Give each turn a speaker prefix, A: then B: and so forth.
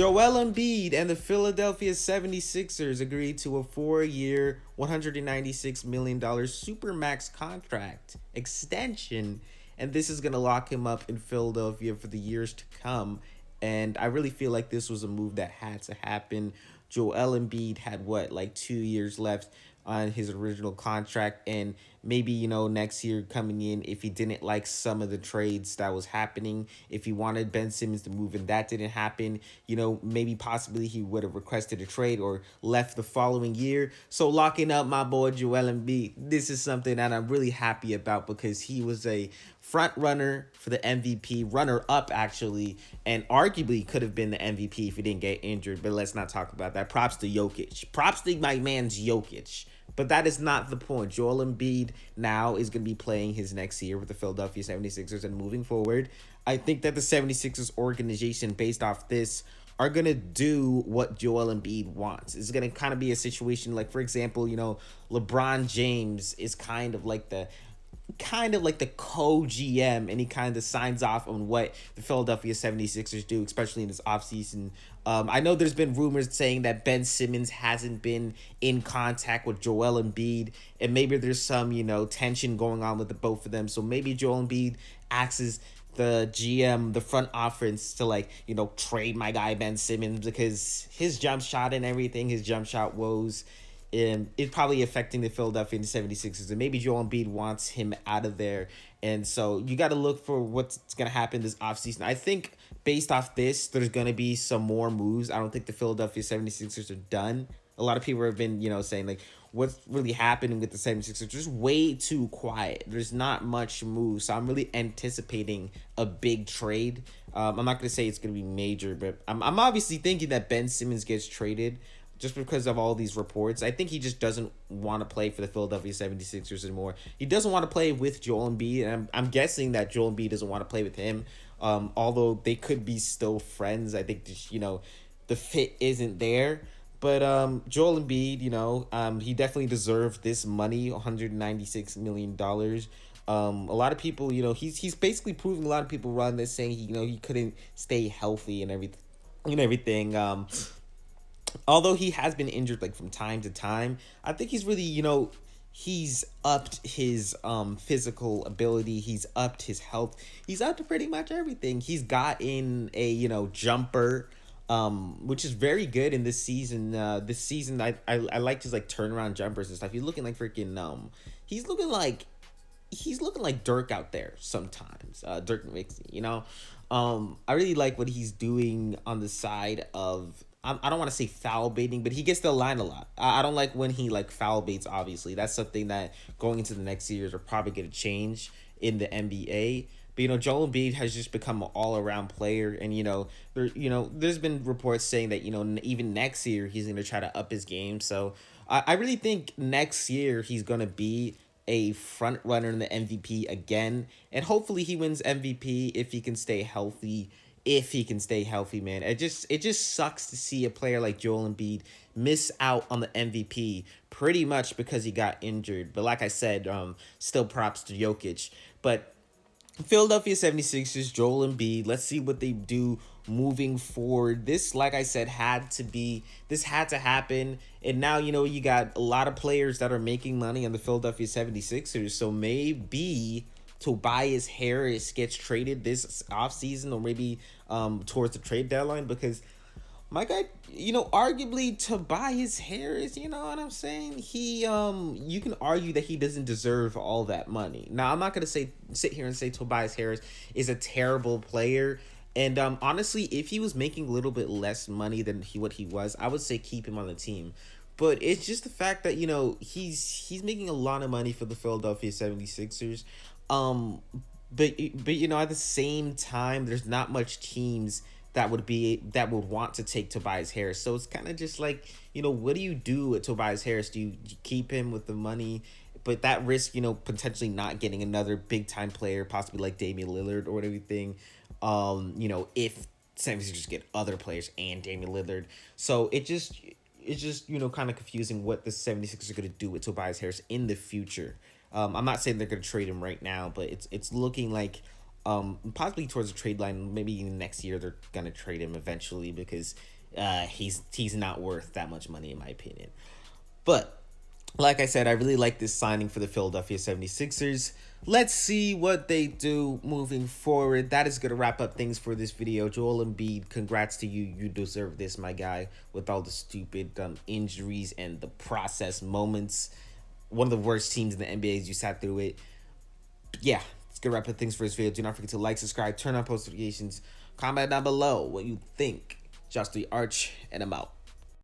A: Joel Embiid and the Philadelphia 76ers agreed to a 4-year, $196 million SUPERMAX contract extension. And this is going to lock him up in Philadelphia for the years to come. And I really feel like this was a move that had to happen. Joel Embiid had what, like 2 years left on his original contract, and maybe next year coming in, if he didn't like some of the trades that was happening, if he wanted Ben Simmons to move and that didn't happen, maybe possibly he would have requested a trade or left the following year. So locking up my boy Joel Embiid, this is something that I'm really happy about, because he was a front runner for the MVP, runner up actually, and arguably could have been the MVP if he didn't get injured. But let's not talk about that. Props to Jokic. Props to my man's Jokic. But that is not the point. Joel Embiid now is going to be playing his next year with the Philadelphia 76ers, and moving forward, I think that the 76ers organization, based off this, are going to do what Joel Embiid wants. It's going to kind of be a situation like, for example, LeBron James is kind of like the co-GM, and he kind of signs off on what the Philadelphia 76ers do, especially in this offseason. I know there's been rumors saying that Ben Simmons hasn't been in contact with Joel Embiid, and maybe there's some, tension going on with the both of them. So maybe Joel Embiid acts as the GM, the front office, to trade my guy Ben Simmons, because his jump shot and everything, his jump shot woes, it's probably affecting the Philadelphia 76ers, and maybe Joel Embiid wants him out of there. And so you got to look for what's going to happen this offseason. I think based off this, there's going to be some more moves. I don't think the Philadelphia 76ers are done. A lot of people have been, saying, what's really happening with the 76ers? Just way too quiet. There's not much move. So I'm really anticipating a big trade. I'm not going to say it's going to be major, but I'm obviously thinking that Ben Simmons gets traded, just because of all these reports. I think he just doesn't want to play for the Philadelphia 76ers anymore. He doesn't want to play with Joel Embiid, and I'm guessing that Joel Embiid doesn't want to play with him. Although they could be still friends. I think, the fit isn't there. But Joel Embiid, he definitely deserved this money, $196 million. A lot of people, he's basically proving a lot of people wrong. They're saying he couldn't stay healthy and everything. Although he has been injured from time to time, I think he's really, he's upped his physical ability. He's upped his health. He's upped pretty much everything. He's got in a, jumper, which is very good in this season. This season, I liked his turnaround jumpers and stuff. He's looking like freaking, he's looking like Dirk out there sometimes. Dirk Mixie, I really like what he's doing on the side of, I don't want to say foul baiting, but he gets the line a lot. I don't like when he foul baits, obviously. That's something that going into the next years are probably going to change in the NBA. But, Joel Embiid has just become an all-around player. And, there's been reports saying that, even next year he's going to try to up his game. So I really think next year he's going to be a front runner in the MVP again. And hopefully he wins MVP if he can stay healthy. Man. It just sucks to see a player like Joel Embiid miss out on the MVP pretty much because he got injured. But like I said, still props to Jokic. But Philadelphia 76ers, Joel Embiid, let's see what they do moving forward. This, like I said, had to happen. And now, you got a lot of players that are making money on the Philadelphia 76ers. So maybe Tobias Harris gets traded this offseason, or maybe towards the trade deadline, because my guy, arguably Tobias Harris, you know what I'm saying? He, you can argue that he doesn't deserve all that money. Now, I'm not going to sit here and say Tobias Harris is a terrible player. And honestly, if he was making a little bit less money than what he was, I would say keep him on the team. But it's just the fact that, he's making a lot of money for the Philadelphia 76ers. But at the same time, there's not much teams that would want to take Tobias Harris. So it's kind of just what do you do with Tobias Harris? Do you keep him with the money, but that risk, potentially not getting another big time player, possibly like Damian Lillard or everything. If 76ers get other players and Damian Lillard. So it's just kind of confusing what the 76ers are going to do with Tobias Harris in the future. I'm not saying they're going to trade him right now, but it's looking like possibly towards the trade line. Maybe next year they're gonna trade him eventually because he's not worth that much money in my opinion. But like I said, I really like this signing for the Philadelphia 76ers. Let's see what they do moving forward. That is going to wrap up things for this video. Joel Embiid, congrats to you. You deserve this, my guy, with all the stupid injuries and the process moments. One of the worst teams in the NBA as you sat through it. Yeah, it's going to wrap up things for this video. Do not forget to like, subscribe, turn on post notifications. Comment down below what you think. Just the Arch, and I'm out.